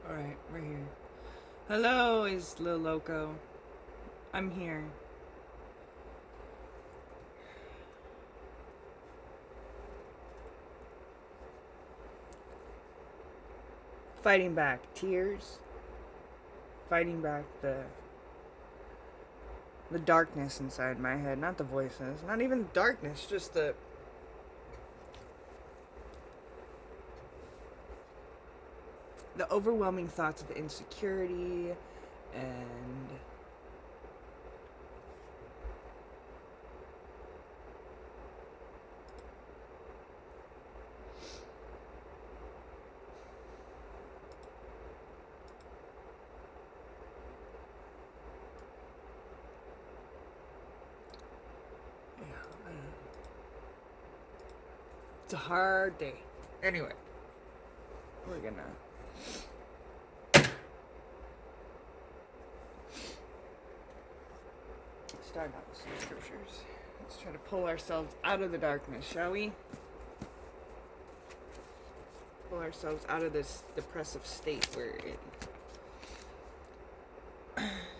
Alright, we're here. Hello, is Lil Loco. I'm here. Fighting back tears. Fighting back the darkness inside my head. Not the voices. Not even darkness, just the overwhelming thoughts of insecurity and it's a hard day. Anyway, we're gonna start out with some scriptures. Let's try to pull ourselves out of the darkness, shall we? Pull ourselves out of this depressive state we're in.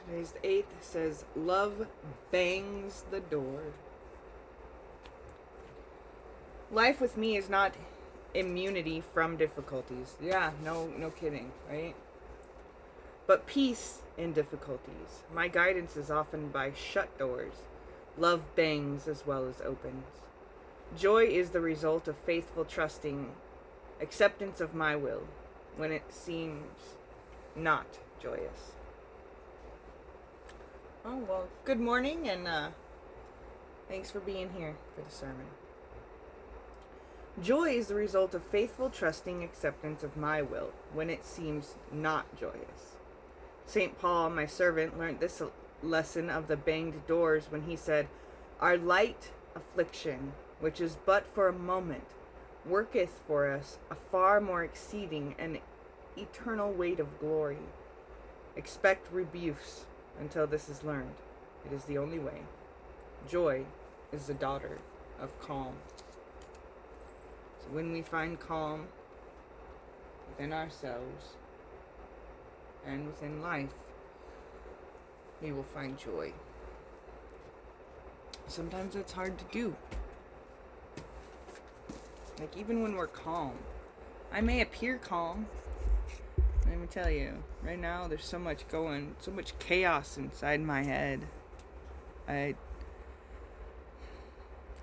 Today's the 8th. It says, love bangs the door. Life with me is not immunity from difficulties. Yeah, no kidding, right? But peace in difficulties. My guidance is often by shut doors. Love bangs as well as opens. Joy is the result of faithful trusting, acceptance of my will, when it seems not joyous. Oh, well, good morning, and thanks for being here for the sermon. Joy is the result of faithful trusting acceptance of my will, when it seems not joyous. St. Paul, my servant, learned this lesson of the banged doors when he said, our light affliction, which is but for a moment, worketh for us a far more exceeding and eternal weight of glory. Expect rebukes until this is learned. It is the only way. Joy is the daughter of calm. So when we find calm within ourselves and within life, we will find joy. Sometimes it's hard to do. Like, even when we're calm. I may appear calm. Let me tell you, right now there's so much chaos inside my head. I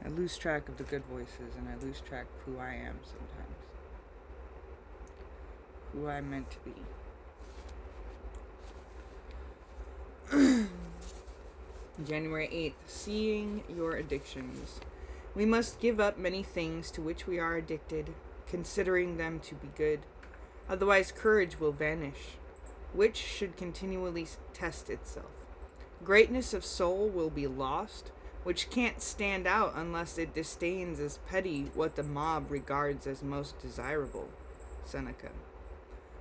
lose track of the good voices, and I lose track of who I am sometimes. Who I'm meant to be. January 8th, seeing your addictions. We must give up many things to which we are addicted, considering them to be good. Otherwise, courage will vanish, which should continually test itself. Greatness of soul will be lost, which can't stand out unless it disdains as petty what the mob regards as most desirable. Seneca.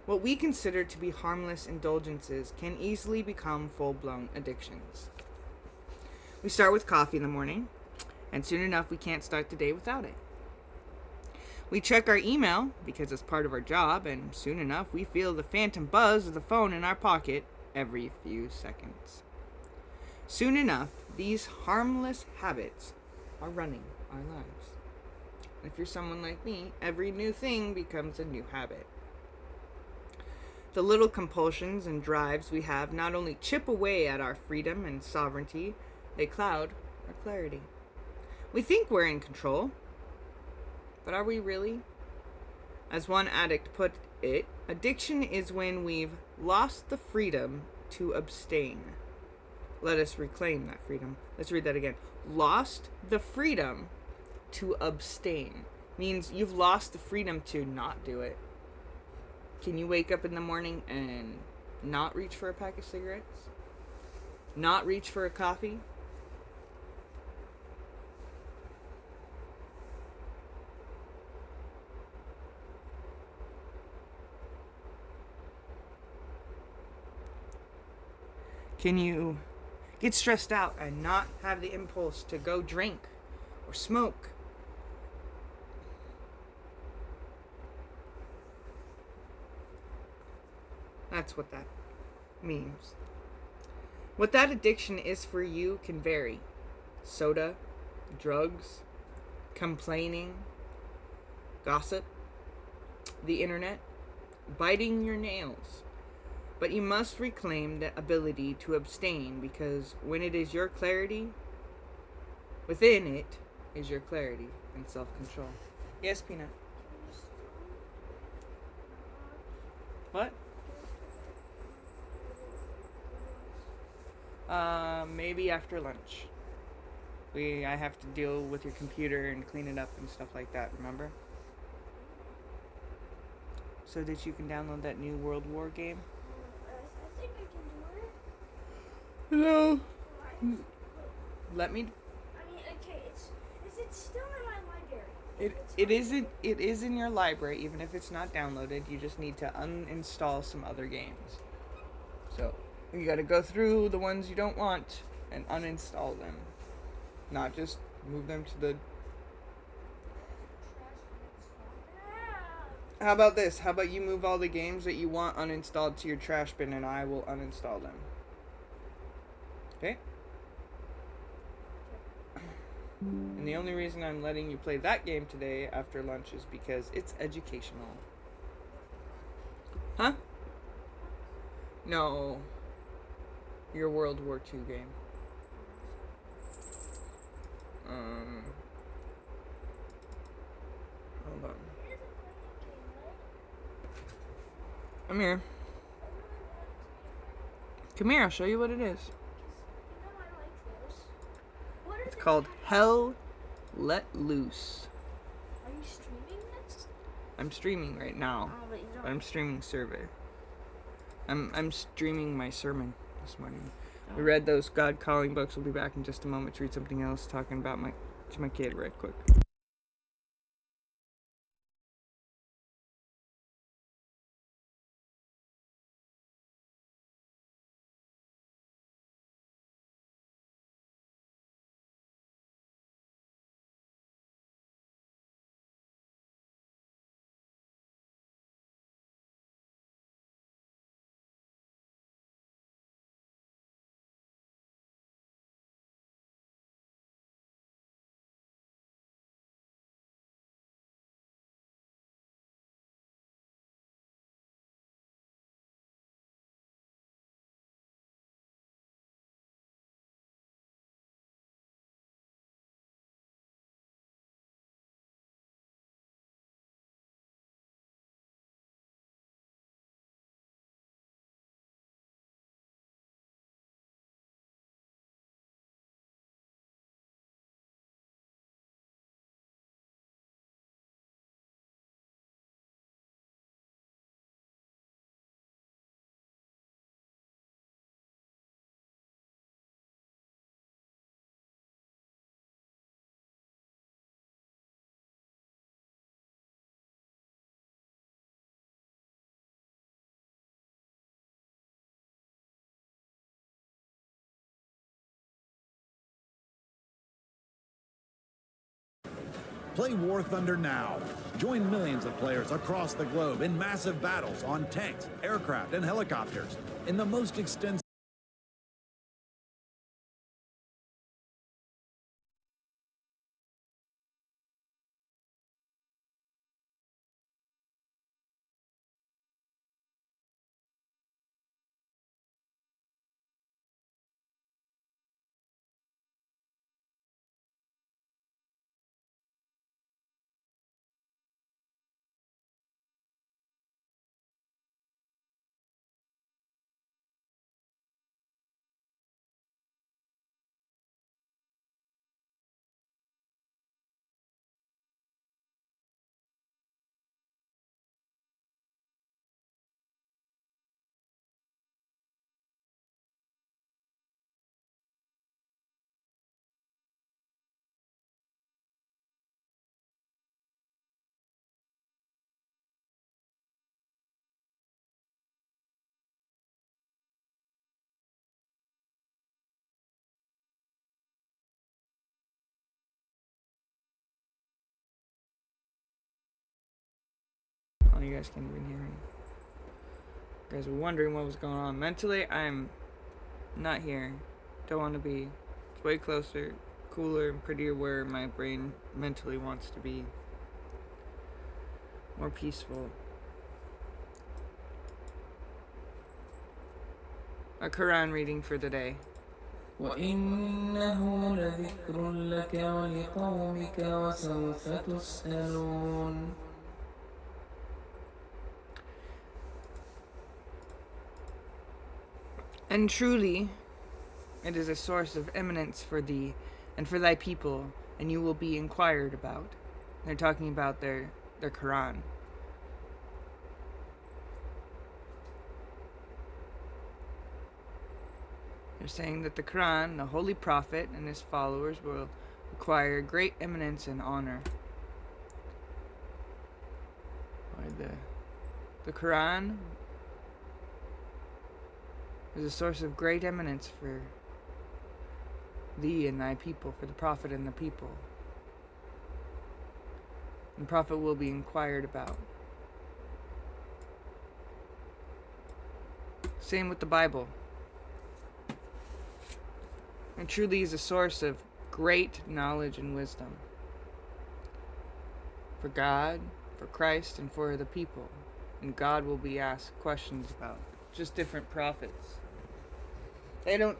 What we consider to be harmless indulgences can easily become full-blown addictions. We start with coffee in the morning, and soon enough we can't start the day without it. We check our email, because it's part of our job, and soon enough we feel the phantom buzz of the phone in our pocket every few seconds. Soon enough, these harmless habits are running our lives. If you're someone like me, every new thing becomes a new habit. The little compulsions and drives we have not only chip away at our freedom and sovereignty, they cloud our clarity. We think we're in control, but are we really? As one addict put it, addiction is when we've lost the freedom to abstain. Let us reclaim that freedom. Let's read that again. Lost the freedom to abstain means you've lost the freedom to not do it. Can you wake up in the morning and not reach for a pack of cigarettes? Not reach for a coffee? Can you get stressed out and not have the impulse to go drink or smoke? That's what that means. What that addiction is for you can vary. Soda, drugs, complaining, gossip, the internet, biting your nails. But you must reclaim the ability to abstain, because when it is your clarity, within it is your clarity and self-control. Yes, Peanut. What? Maybe after lunch. I have to deal with your computer and clean it up and stuff like that, remember? So that you can download that new World War game? I think I can do it. No. Why? Let me. I mean, okay, is it still in my library? It is in your library, even if it's not downloaded. You just need to uninstall some other games. So you got to go through the ones you don't want and uninstall them, not just move them to the. How about this? How about you move all the games that you want uninstalled to your trash bin, and I will uninstall them. Okay? And the only reason I'm letting you play that game today after lunch is because it's educational. Huh? No. Your World War II game. Hold on. Come here. Come here, I'll show you what it is. It's called Hell Let Loose. Are you streaming this? I'm streaming right now. Oh, but you don't. I'm streaming survey. I'm streaming my sermon this morning. We read those God calling books. We'll be back in just a moment to read something else, talking about to my kid right quick. Play War Thunder now. Join millions of players across the globe in massive battles on tanks, aircraft, and helicopters in the most extensive. Oh, you guys can't even hear me. You guys were wondering what was going on. Mentally, I'm not here. Don't want to be. It's way closer, cooler, and prettier where my brain mentally wants to be. More peaceful. A Quran reading for the day. وإنه لذكر لك ولقومك وسوف تسألون. And truly, it is a source of eminence for thee and for thy people, and you will be inquired about. They're talking about their Quran. They're saying that the Quran, the Holy Prophet, and his followers will acquire great eminence and honor. Or the Quran is a source of great eminence for thee and thy people, for the Prophet and the people. And the Prophet will be inquired about. Same with the Bible. It truly is a source of great knowledge and wisdom for God, for Christ, and for the people. And God will be asked questions about just different prophets. They don't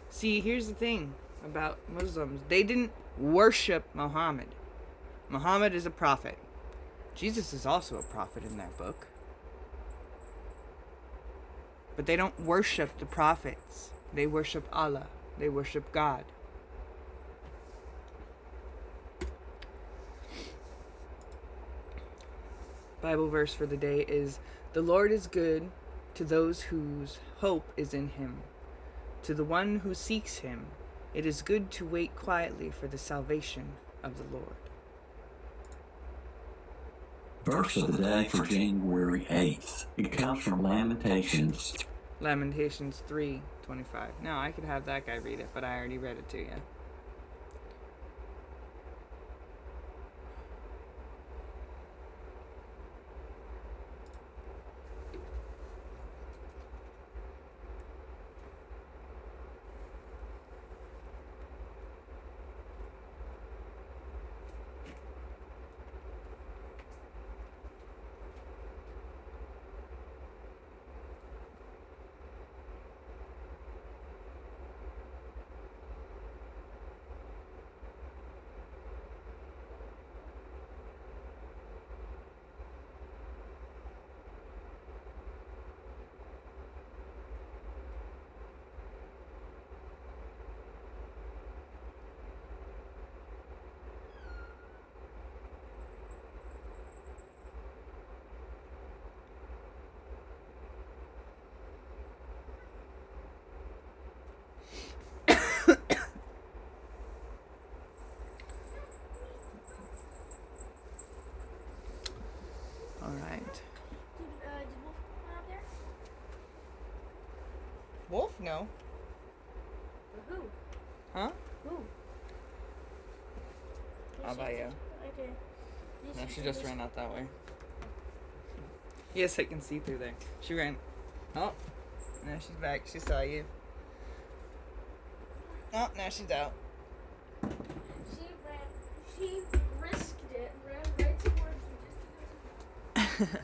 see, here's the thing about Muslims. They didn't worship Muhammad. Muhammad is a prophet. Jesus is also a prophet in that book. But they don't worship the prophets. They worship Allah. They worship God. Bible verse for the day is, "The Lord is good to those whose hope is in him. To the one who seeks him, it is good to wait quietly for the salvation of the Lord." Verse of the day for January 8th. It comes from Lamentations. Lamentations 3:25. No, I could have that guy read it, but I already read it to you. All right. Did Wolf come out there? Wolf? No. Or who? Huh? Who? How about you? Okay. No, she just ran out that way. Yes, I can see through there. She ran. Oh, now she's back. She saw you. Oh, now she's out. She risked it and ran right towards you just because of that.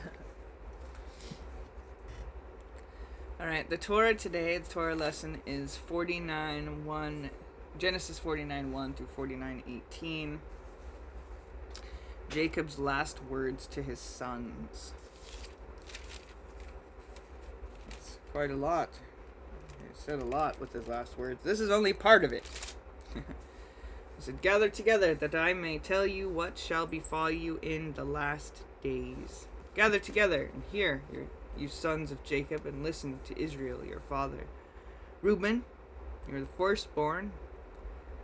Alright, the Torah today, the Torah lesson is 49:1, Genesis 49:1 through 49:18. Jacob's last words to his sons. It's quite a lot. He said a lot with his last words. This is only part of it. He said, "Gather together that I may tell you what shall befall you in the last days. Gather together and hear, you sons of Jacob, and listen to Israel, your father. Reuben, you are the firstborn,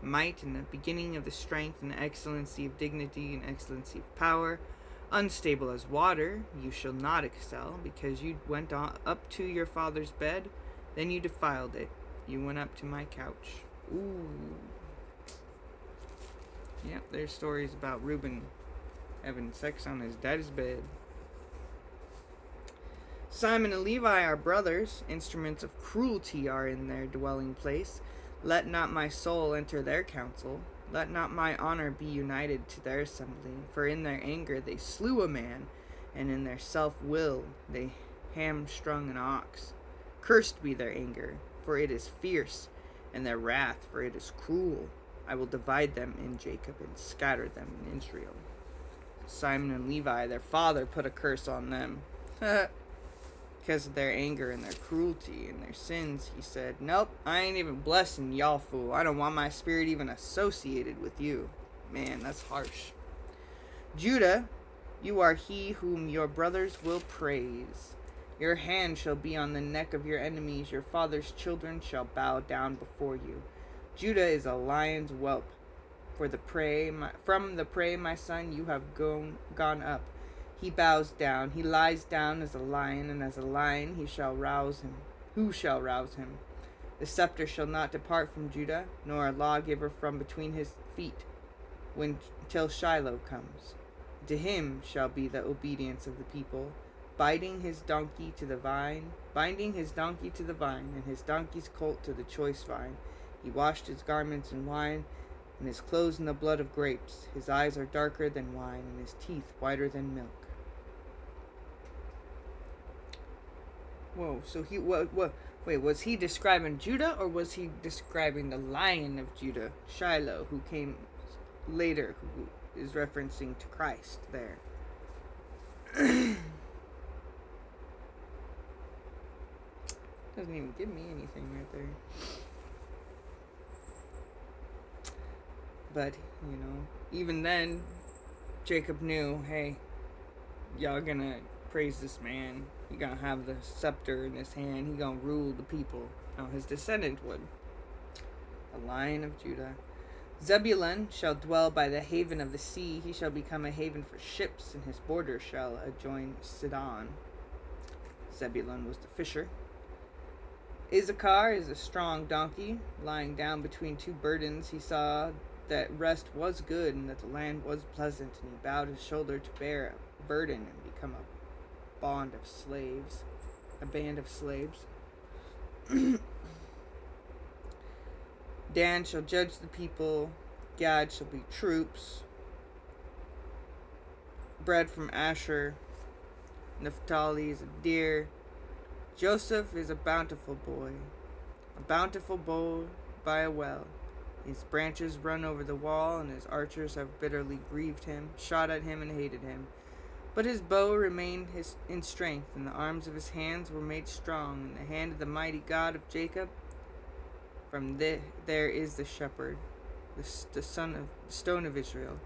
might and the beginning of the strength and the excellency of dignity and excellency of power. Unstable as water, you shall not excel, because you went up to your father's bed, then you defiled it. You went up to my couch." Ooh. Yep, there's stories about Reuben having sex on his daddy's bed. Simon and Levi are brothers. Instruments of cruelty are in their dwelling place. Let not my soul enter their council. Let not my honor be united to their assembly. For in their anger they slew a man, and in their self-will they hamstrung an ox. Cursed be their anger, for it is fierce, and their wrath, for it is cruel. I will divide them in Jacob and scatter them in Israel. Simon and Levi, their father, put a curse on them. Because of their anger and their cruelty and their sins, he said, "Nope, I ain't even blessing y'all, fool. I don't want my spirit even associated with you." Man, that's harsh. Judah, you are he whom your brothers will praise. Your hand shall be on the neck of your enemies. Your father's children shall bow down before you. Judah is a lion's whelp. From the prey, my son, you have gone up. He bows down. He lies down as a lion, and as a lion he shall rouse him. Who shall rouse him? The scepter shall not depart from Judah, nor a lawgiver from between his feet, till Shiloh comes. To him shall be the obedience of the people, binding his donkey to the vine, and his donkey's colt to the choice vine. He washed his garments in wine, and his clothes in the blood of grapes. His eyes are darker than wine, and his teeth whiter than milk. Whoa, so wait, was he describing Judah, or was he describing the Lion of Judah, Shiloh, who came later, who is referencing to Christ there? Doesn't even give me anything right there. But, even then, Jacob knew, hey, y'all gonna praise this man. He gonna have the scepter in his hand. He gonna rule the people. Now his descendant would. The Lion of Judah. Zebulun shall dwell by the haven of the sea. He shall become a haven for ships, and his border shall adjoin Sidon. Zebulun was the fisher. Issachar is a strong donkey. Lying down between two burdens, he saw that rest was good, and that the land was pleasant, and he bowed his shoulder to bear a burden and become a band of slaves. Dan shall judge the people. Gad shall be troops. Bread from Asher. Naphtali is a deer. Joseph is a bountiful boy by a well. His branches run over the wall, and his archers have bitterly grieved him, shot at him, and hated him. But his bow remained in strength, and the arms of his hands were made strong, in the hand of the mighty God of Jacob. From there is the shepherd, the stone of Israel.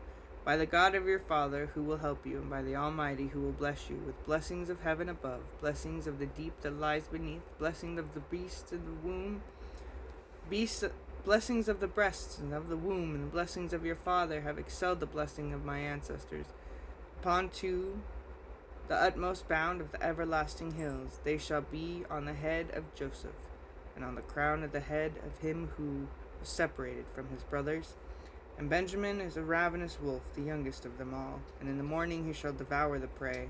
By the God of your father, who will help you, and by the Almighty, who will bless you, with blessings of heaven above, blessings of the deep that lies beneath, blessings of the beasts in the womb, blessings of the breasts and of the womb, and the blessings of your father have excelled the blessing of my ancestors. Upon to the utmost bound of the everlasting hills, they shall be on the head of Joseph, and on the crown of the head of him who was separated from his brothers. And Benjamin is a ravenous wolf, the youngest of them all, and in the morning he shall devour the prey.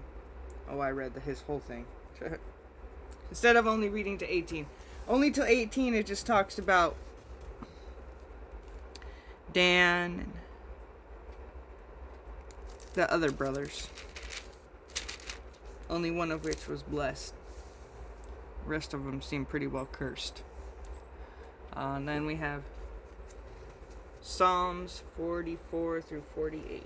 Oh, I read his whole thing. Instead of only reading to 18. Only till 18 it just talks about Dan and the other brothers. Only one of which was blessed. The rest of them seem pretty well cursed. And then we have Psalms 44 through 48.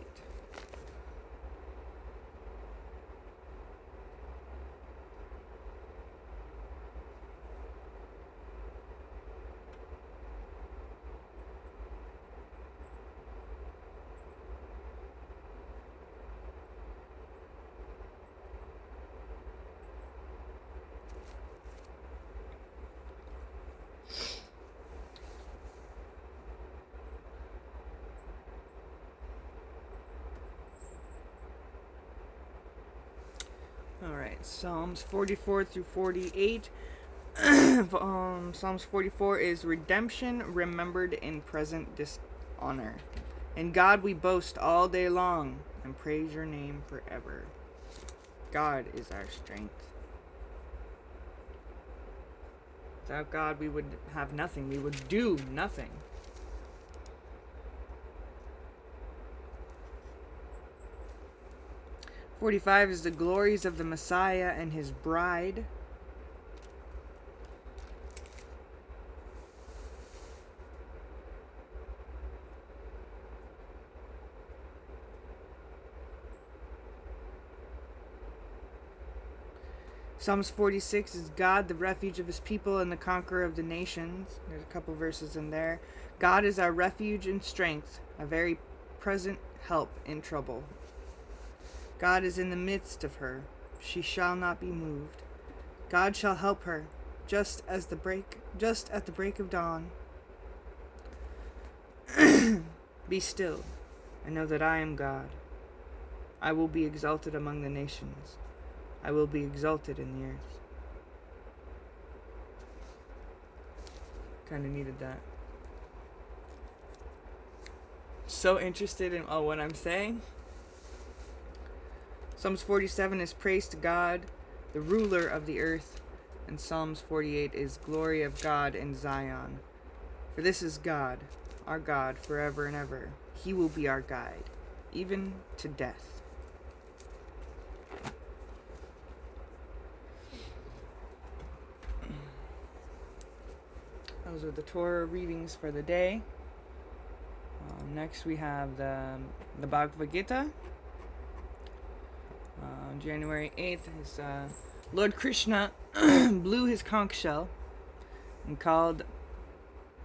Alright, Psalms 44 through 48. Psalms 44 is redemption remembered in present dishonor. In God we boast all day long and praise your name forever. God is our strength. Without God, we would have nothing. We would do nothing. "45 is the glories of the Messiah and his bride. Psalms 46 is God, the refuge of his people and the conqueror of the nations. There's a couple verses in there. God is our refuge and strength, a very present help in trouble. God is in the midst of her. She shall not be moved. God shall help her, just at the break of dawn. Be still, and know that I am God. I will be exalted among the nations. I will be exalted in the earth." Kind of needed that. So interested in what I'm saying. Psalms 47 is praise to God, the ruler of the earth. And Psalms 48 is glory of God in Zion. For this is God, our God, forever and ever. He will be our guide, even to death. Those are the Torah readings for the day. Next we have the Bhagavad Gita. On January 8th, Lord Krishna blew his conch shell and called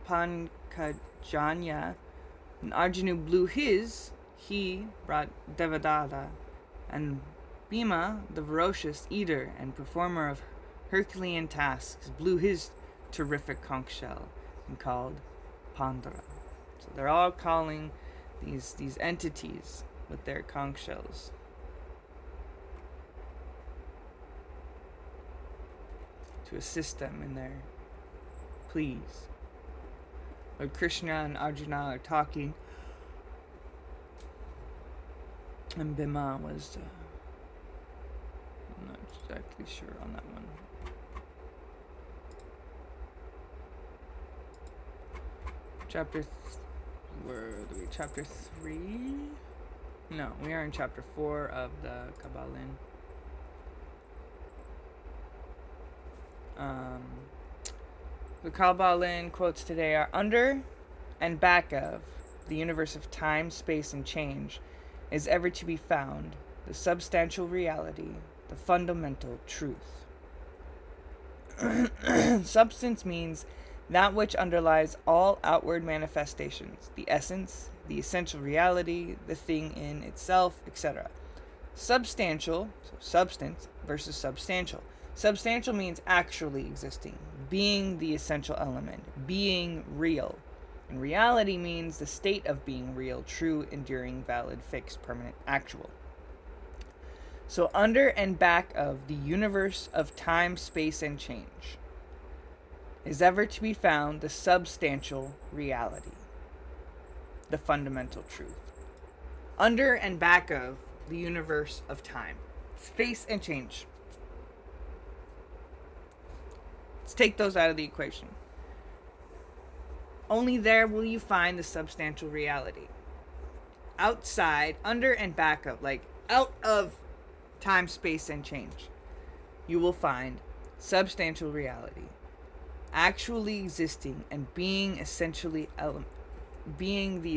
Pankajanya, and Arjuna blew his. He brought Devadatta, and Bhima, the ferocious eater and performer of Herculean tasks, blew his terrific conch shell and called Pandara. So they're all calling these entities with their conch shells. To assist them in their pleas. Lord Krishna and Arjuna are talking, and Bhima was I'm not exactly sure on that one. Chapter 3? No, we are in chapter 4 of the Kabbalah. The Kabbalah quotes today are: under and back of the universe of time, space, and change is ever to be found the substantial reality, the fundamental truth. Substance means that which underlies all outward manifestations, the essence, the essential reality, the thing in itself, etc. Substantial, so substance, versus substantial. Substantial means actually existing, being the essential element, being real. And reality means the state of being real, true, enduring, valid, fixed, permanent, actual. So under and back of the universe of time, space, and change is ever to be found the substantial reality, the fundamental truth. Under and back of the universe of time, space, and change. Let's take those out of the equation. Only there will you find the substantial reality. Outside, under and back of, like out of time, space, and change, you will find substantial reality, actually existing and being the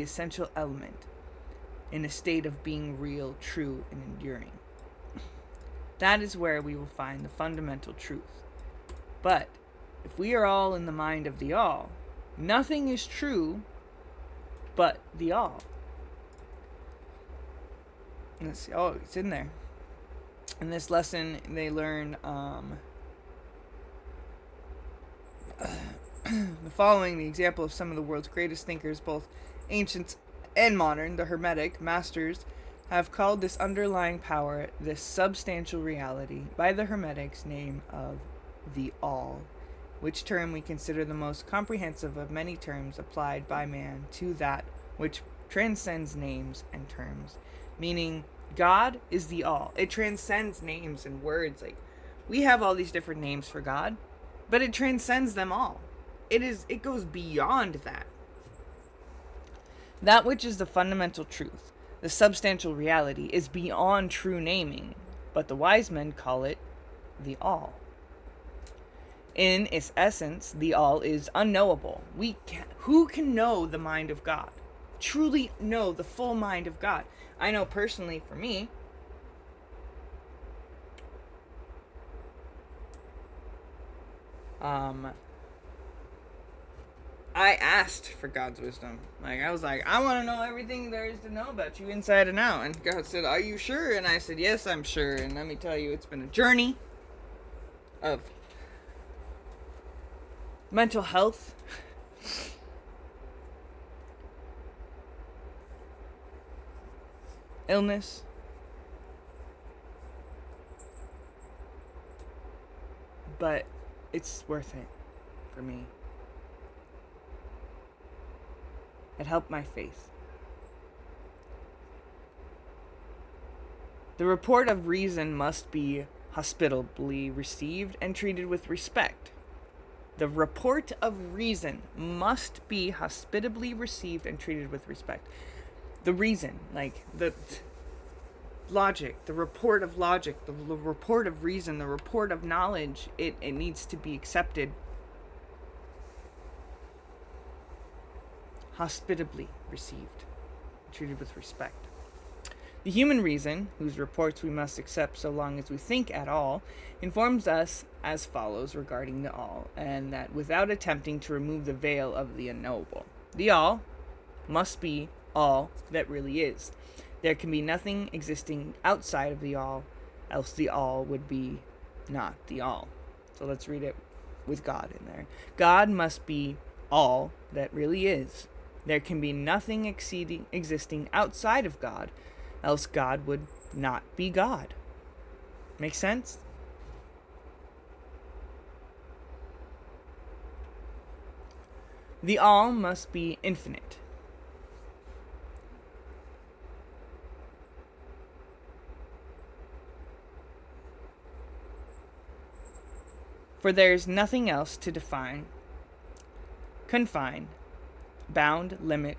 essential element in a state of being real, true, and enduring. That is where we will find the fundamental truth. But if we are all in the mind of the all, nothing is true but the all. Let's see. Oh, it's in there. In this lesson, they learn the following: the example of some of the world's greatest thinkers, both ancient and modern, the Hermetic masters, have called this underlying power, this substantial reality, by the Hermetics' name of the All, which term we consider the most comprehensive of many terms applied by man to that which transcends names and terms, meaning God is the All. It transcends names and words. Like, we have all these different names for God, But it transcends them all. It goes beyond that. That which is the fundamental truth, the substantial reality, is beyond true naming, but the wise men call it the all. In its essence, the all is unknowable. Who can know the mind of God? Truly know the full mind of God? I know personally for me, I asked for God's wisdom. Like, I was like, I want to know everything there is to know about you inside and out. And God said, are you sure? And I said, yes, I'm sure. And let me tell you, it's been a journey of mental health, illness, but it's worth it for me. It helped my faith. The report of reason must be hospitably received and treated with respect. The report of reason must be hospitably received and treated with respect. The reason, like the logic, the report of logic, the report of reason, the report of knowledge, it needs to be accepted hospitably received, treated with respect. The human reason, whose reports we must accept so long as we think at all, informs us as follows regarding the all, and that without attempting to remove the veil of the unknowable, the all must be all that really is. There can be nothing existing outside of the all, else the all would be not the all. So let's read it with God in there. God must be all that really is. There can be nothing existing outside of God, else God would not be God. Make sense? The all must be infinite. For there is nothing else to define, confine, bound, limit,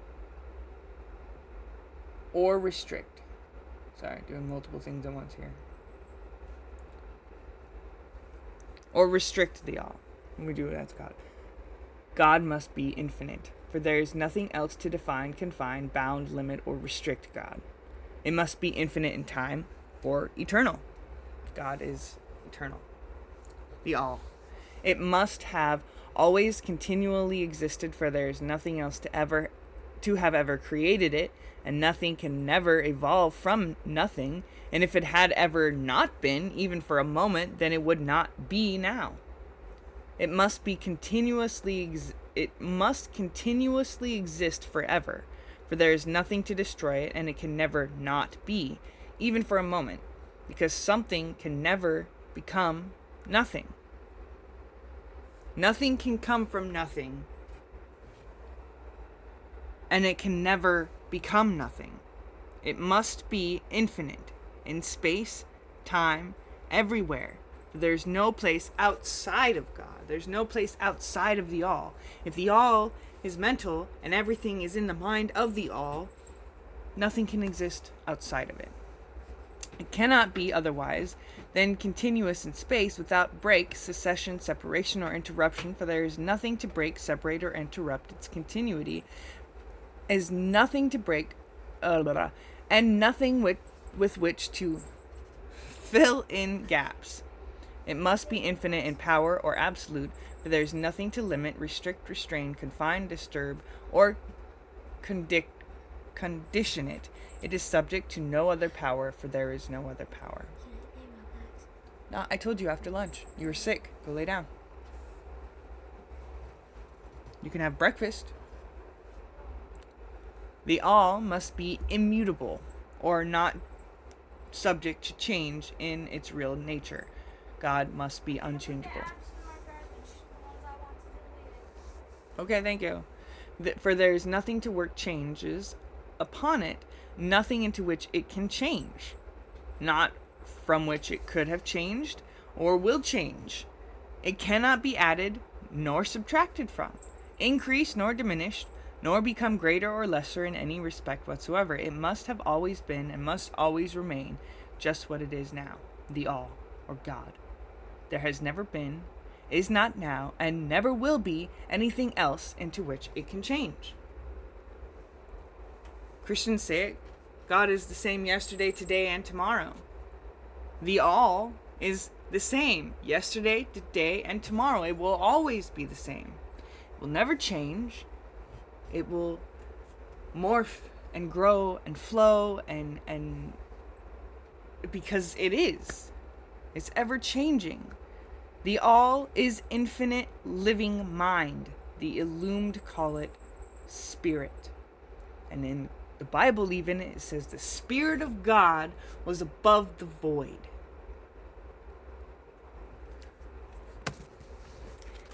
or restrict. Sorry, doing multiple things at once here. Or restrict the all. Let me do what that's God. God must be infinite, for there is nothing else to define, confine, bound, limit, or restrict God. It must be infinite in time or eternal. God is eternal. The all. It must have always continually existed, for there is nothing else to have ever created it, and nothing can never evolve from nothing. And if it had ever not been, even for a moment, then it would not be now. It must continuously exist forever, for there is nothing to destroy it, and it can never not be, even for a moment, because something can never become nothing. Nothing can come from nothing, and it can never become nothing. It must be infinite in space, time, everywhere. There's no place outside of God. There's no place outside of the all. If the all is mental and everything is in the mind of the all, nothing can exist outside of it. It cannot be otherwise than continuous in space without break, secession, separation, or interruption, for there is nothing to break, separate, or interrupt its continuity, is nothing to break, and nothing with which to fill in gaps. It must be infinite in power or absolute, for there is nothing to limit, restrict, restrain, confine, disturb, or condition it. It is subject to no other power, for there is no other power. No, I told you after lunch. You were sick. Go lay down. You can have breakfast. The all must be immutable, or not subject to change in its real nature. God must be unchangeable. Okay, thank you. For there is nothing to work changes upon it, nothing into which it can change, not from which it could have changed or will change. It cannot be added nor subtracted from, increased nor diminished, nor become greater or lesser in any respect whatsoever. It must have always been and must always remain just what it is now, the All, or God. There has never been, is not now, and never will be anything else into which it can change. Christians say it. God is the same yesterday, today, and tomorrow. The All is the same yesterday, today, and tomorrow. It will always be the same. It will never change. It will morph and grow and flow and because it is. It's ever changing. The All is infinite living mind. The illumined call it spirit. And in the Bible even, it says the Spirit of God was above the void.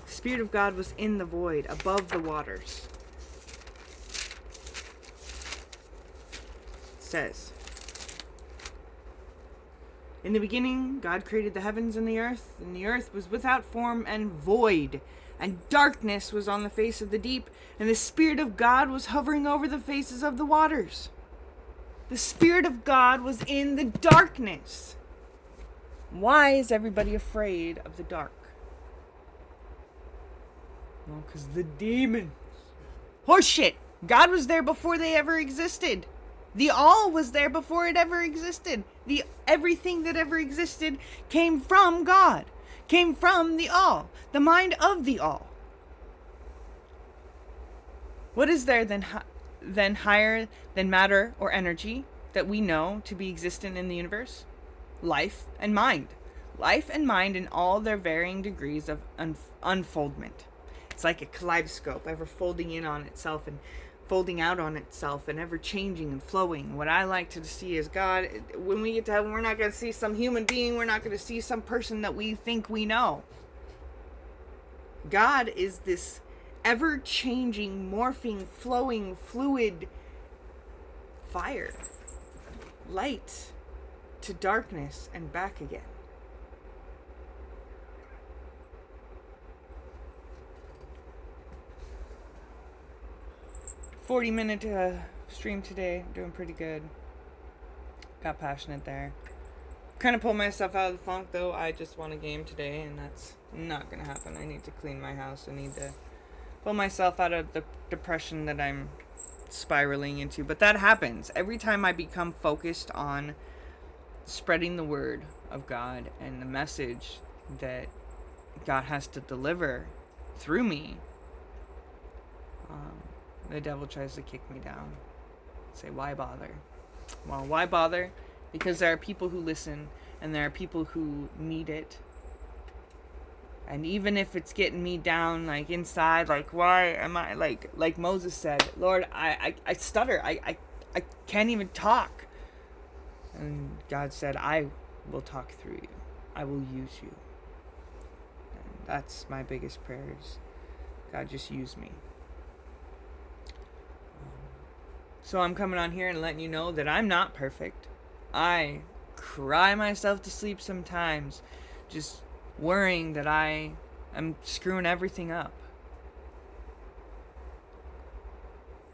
The Spirit of God was in the void, above the waters. It says, in the beginning, God created the heavens and the earth was without form and void, and darkness was on the face of the deep, and the Spirit of God was hovering over the faces of the waters. The Spirit of God was in the darkness. Why is everybody afraid of the dark? Well, because the demons. Horseshit! God was there before they ever existed. The All was there before it ever existed. Everything that ever existed came from God. Came from the All. The mind of the All. What is there then higher than matter or energy that we know to be existent in the universe? Life and mind. Life and mind in all their varying degrees of unfoldment. It's like a kaleidoscope, ever folding in on itself and folding out on itself and ever changing and flowing. What I like to see is God, when we get to heaven, we're not going to see some human being, we're not going to see some person that we think we know. God is this ever-changing, morphing, flowing, fluid fire. Light to darkness and back again. "40-minute stream today. Doing pretty good. Got passionate there. Kind of pulled myself out of the funk, though. I just won a game today, and that's not going to happen. I need to clean my house. I need to pull myself out of the depression that I'm spiraling into. But that happens. Every time I become focused on spreading the word of God and the message that God has to deliver through me, the devil tries to kick me down. Say, why bother? Well, why bother? Because there are people who listen, and there are people who need it. And even if it's getting me down, like, inside, like, why am I, like Moses said, Lord, I stutter. I can't even talk. And God said, I will talk through you. I will use you. And that's my biggest prayers. God, just use me. So I'm coming on here and letting you know that I'm not perfect. I cry myself to sleep sometimes, just worrying that I am screwing everything up.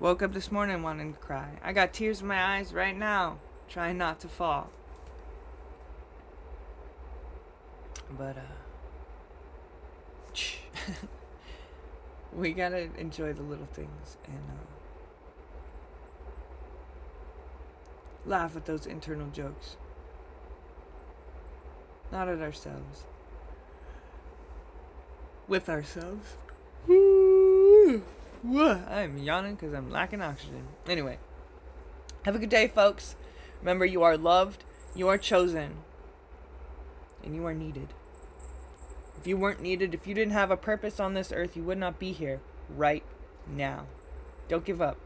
Woke up this morning wanting to cry. I got tears in my eyes right now, trying not to fall. But, we gotta enjoy the little things and, laugh at those internal jokes. Not at ourselves. With ourselves. I'm yawning because I'm lacking oxygen. Anyway. Have a good day, folks. Remember, you are loved, you are chosen, and you are needed. If you weren't needed, if you didn't have a purpose on this earth, you would not be here right now. Don't give up.